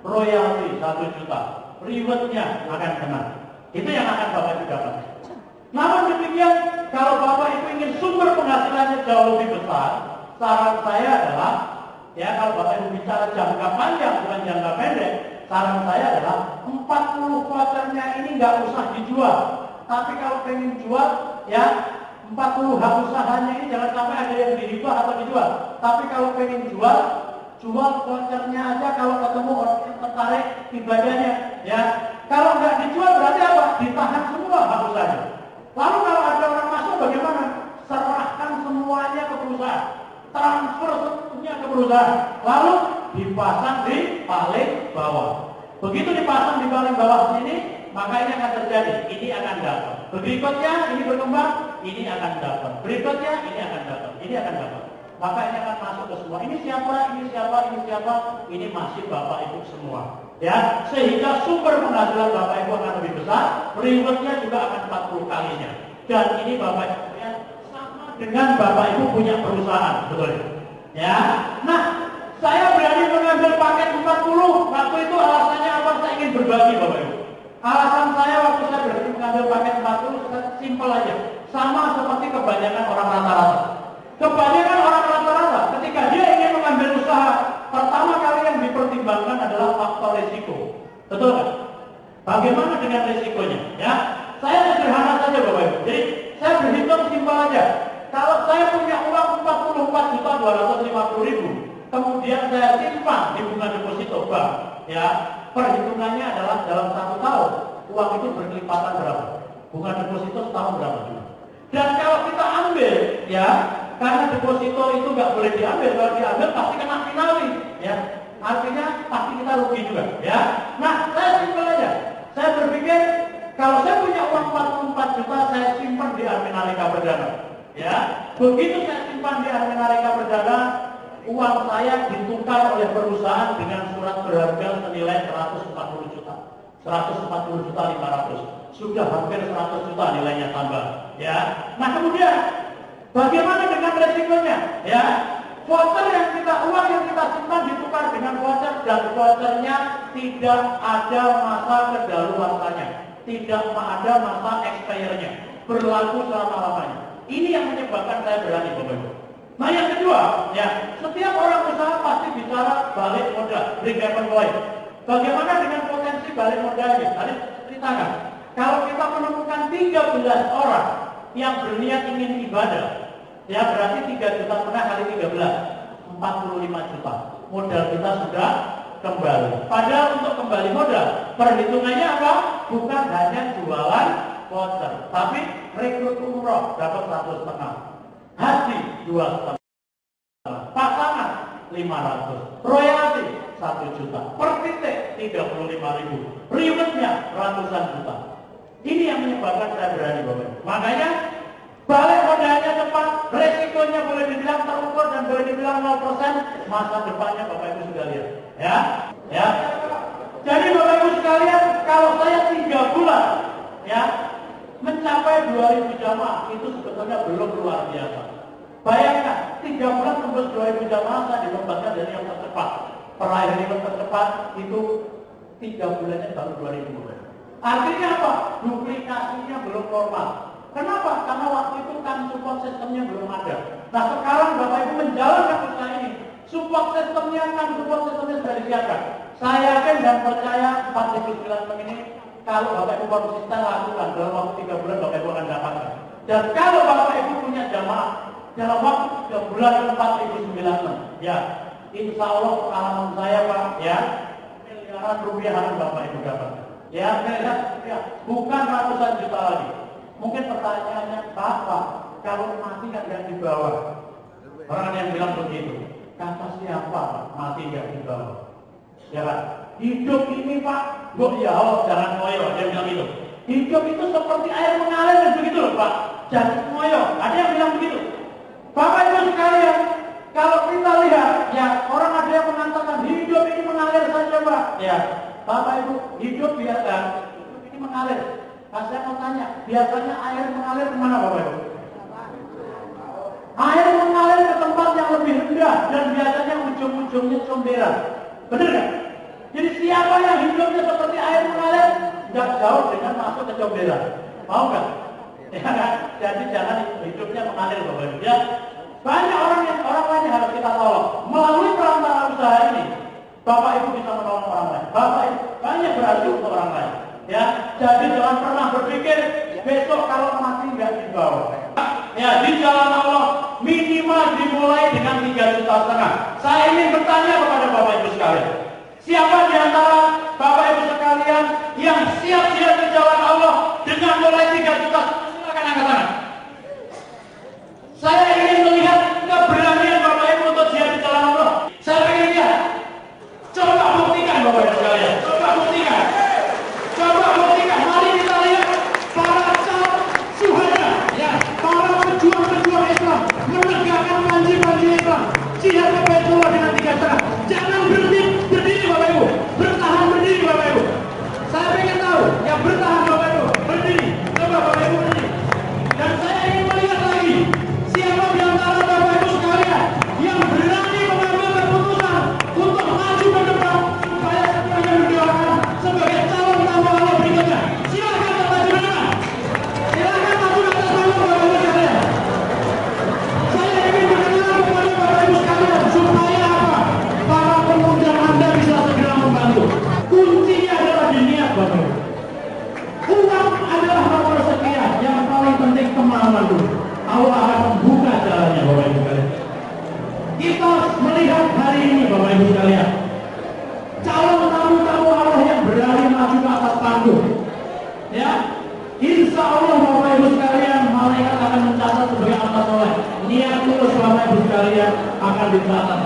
royalti 1 juta, rewardnya akan kena. Itu yang akan Bapak Ibu dapat. Namun demikian, kalau Bapak Ibu ingin sumber penghasilannya jauh lebih besar, saran saya adalah, ya kalau Bapak Ibu bicara jangka panjang bukan jangka pendek, saran saya adalah 40 vouchernya ini nggak usah dijual. Tapi kalau pengen jual, ya 40 hak usahanya ini jangan sampai ada yang dirubah atau dijual. Tapi kalau pengen jual vouchernya aja kalau ketemu orang yang tertarik ibadahnya, ya. Kalau nggak dijual berarti apa? Ditahan semua hak usahanya. Lalu kalau ada orang masuk bagaimana? Serahkan semuanya ke perusahaan, transfer semuanya ke perusahaan, lalu dipasang di paling bawah. Begitu dipasang di paling bawah sini, maka ini akan terjadi, ini akan dapat. Berikutnya ini berkembang, ini akan dapat. Berikutnya ini akan dapat, ini akan dapat. Maka ini akan masuk ke semua. Ini siapa, ini siapa, ini siapa, ini masih Bapak Ibu semua. Ya, sehingga sumber penghasilan Bapak Ibu akan lebih besar, rewardnya juga akan 40 kalinya. Dan ini Bapak Ibu ya, sama dengan Bapak Ibu punya perusahaan, betul ya. Nah, saya berani mengambil paket 40. Waktu itu alasannya apa? Saya ingin berbagi Bapak Ibu. Alasan saya waktu saya berani mengambil paket 40 simpel aja, sama seperti kebanyakan orang rata-rata. Kebanyakan orang rata-rata ketika dia ingin mengambil usaha, pertama kali yang dipertimbangkan adalah faktor risiko. Betul kan? Bagaimana dengan risikonya? Ya, saya sederhana saja Bapak Ibu. Jadi saya berhitung simpel aja. Kalau saya punya uang 44.250.000, kemudian saya simpan di bunga deposito bank, ya, perhitungannya adalah dalam 1 tahun uang itu berkelipatan berapa? Bunga deposito setahun berapa juga? Dan kalau kita ambil, ya, karena deposito itu nggak boleh diambil, kalau diambil pasti kena penalti, ya. Artinya pasti kita rugi juga, ya. Nah, saya simpel aja. Saya berpikir kalau saya punya uang 44 juta, saya simpan di Armenalika Perdana, ya. Begitu saya simpan di Armenalika Perdana, uang saya ditukar oleh perusahaan dengan surat berharga senilai 140 juta, 140 juta 500, sudah hampir 100 juta nilainya tambah, ya. Nah kemudian bagaimana dengan resikonya? Ya, voucher uang yang kita simpan ditukar dengan voucher dan vouchernya tidak ada masa kedaluarsanya, tidak ada masa expire-nya, berlaku selama-lamanya. Ini yang menyebabkan saya berani Bapak Ibu. Nah yang kedua, ya, setiap orang usaha pasti bicara balik modal, break even point. Bagaimana dengan potensi balik modalnya? Tadi ceritakan, kalau kita menemukan 13 orang yang berniat ingin ibadah, ya berarti 3 juta setengah kali 13, 45 juta. Modal kita sudah kembali. Padahal untuk kembali modal, perhitungannya apa? Bukan hanya jualan voucher, tapi rekrut umroh dapat 1,5, haji 2,5, pasangan 500, royalti 1 juta, per titik 35.000, rewardnya ratusan juta. Ini yang menyebabkan saya berani Bapak. Makanya balik modalnya cepat, resikonya boleh dibilang terukur dan boleh dibilang 0%, masa depannya Bapak Ibu sudah lihat. Ya. Jadi Bapak Ibu sekalian, kalau saya 3 bulan ya mencapai 2.000 jamaah, itu sebetulnya belum luar biasa. Bayangkan 3 bulan tembus 2.000 jamaah, saya dinobatkan dari yang tercepat. Peraih event tercepat itu 3 bulannya baru 2.000. Artinya apa? Duplikasinya belum normal. Kenapa? Karena waktu itu kan support sistemnya belum ada. Nah sekarang Bapak Ibu menjalankan usaha ini, support sistemnya sudah disiapkan. Saya yakin dan percaya 4.900 ini, kalau Bapak Ibu konsisten lakukan dalam waktu 3 bulan Bapak Ibu akan dapatkan. Dan kalau Bapak Ibu punya jamaah dalam waktu 3 bulan 4.900, ya insya Allah pengalaman saya Pak, ya miliaran rupiah akan Bapak Ibu dapatkan. Ya miliaran rupiah, bukan ratusan juta lagi. Mungkin pertanyaannya, Pak, kalau mati kan nggak dibawa? Orang yang bilang begitu. Kata siapa Pak, mati nggak dibawa? Ya kan? Hidup ini Pak, ya Allah jangan ngoyo, dia bilang gitu. Hidup itu seperti air mengalir dan begitu loh Pak. Jangan ngoyo. Ada yang bilang begitu. Bapak Ibu sekalian, kalau kita lihat, ya orang ada yang mengatakan hidup ini mengalir saja Pak. Ya, Bapak Ibu, hidup biasa, hidup ini mengalir. Nah, saya mau tanya, biasanya air mengalir kemana Bapak Ibu? Air mengalir ke tempat yang lebih rendah dan biasanya ujung-ujungnya comberan. Benar kan? Jadi siapa hidupnya seperti air mengalir, tidak jauh dengan masuk ke comberan. Mau nggak? Ya kan? Jadi jangan hidupnya mengalir Bapak Ibu ya. Banyak orang lain yang harus kita tolong. Melalui perantara usaha ini, Bapak Ibu bisa menolong orang lain. Bapak Ibu banyak berarti untuk orang lain. Ya, jadi jangan pernah berpikir besok kalau mati nggak dibawa. Ya, di jalan Allah minimal dimulai dengan 3,5 juta. Saya ingin bertanya kepada Bapak Ibu sekalian, siapa di antara Bapak Ibu sekalian yang siap-siap di jalan Allah dengan mulai 3,5 juta? Silakan angkat tangan. Saya ingin melihat keberanian Bapak Ibu untuk siap di jalan Allah. Saya ingin lihat. Coba buktikan Bapak Ibu sekalian. Coba buktikan. Coba buktikan. Mari kita lihat para syuhada, ya, para pejuang-pejuang Islam menegakkan panji-panji Islam. Jihad ke Baitullah dengan 3,5. Jangan berhenti berdiri Bapak Ibu. Bertahan berdiri Bapak Ibu. Saya ingin tahu yang bertahan Bapak Ibu. Berdiri. Coba Bapak Ibu berdiri. Dan saya ingin melihat lagi siapa di antara Bapak Ibu sekalian yang berani mengambil keputusan untuk maju ke depan supaya semuanya mendoakan sebagai calon tamu Allah berikutnya. Silakan Bapak Ibu dengar. Silakan maju ke atas panggung Bapak Ibu sekalian. Saya ingin mendengar kepada Bapak Ibu sekalian supaya apa? Para pengundang Anda bisa segera membantu. Kuncinya adalah di niat Bapak Ibu. Uang adalah nomor sekian, yang paling penting kemauan dulu. Allah akan membuka jalannya Bapak Ibu sekalian. Kita melihat hari ini Bapak Ibu sekalian, calon tamu-tamu Allah yang berani maju ke atas panggung, ya, insya Allah Bapak Ibu sekalian, malaikat akan mencatat sebagai amal soleh. Niat tulus Bapak Ibu sekalian akan dicatat.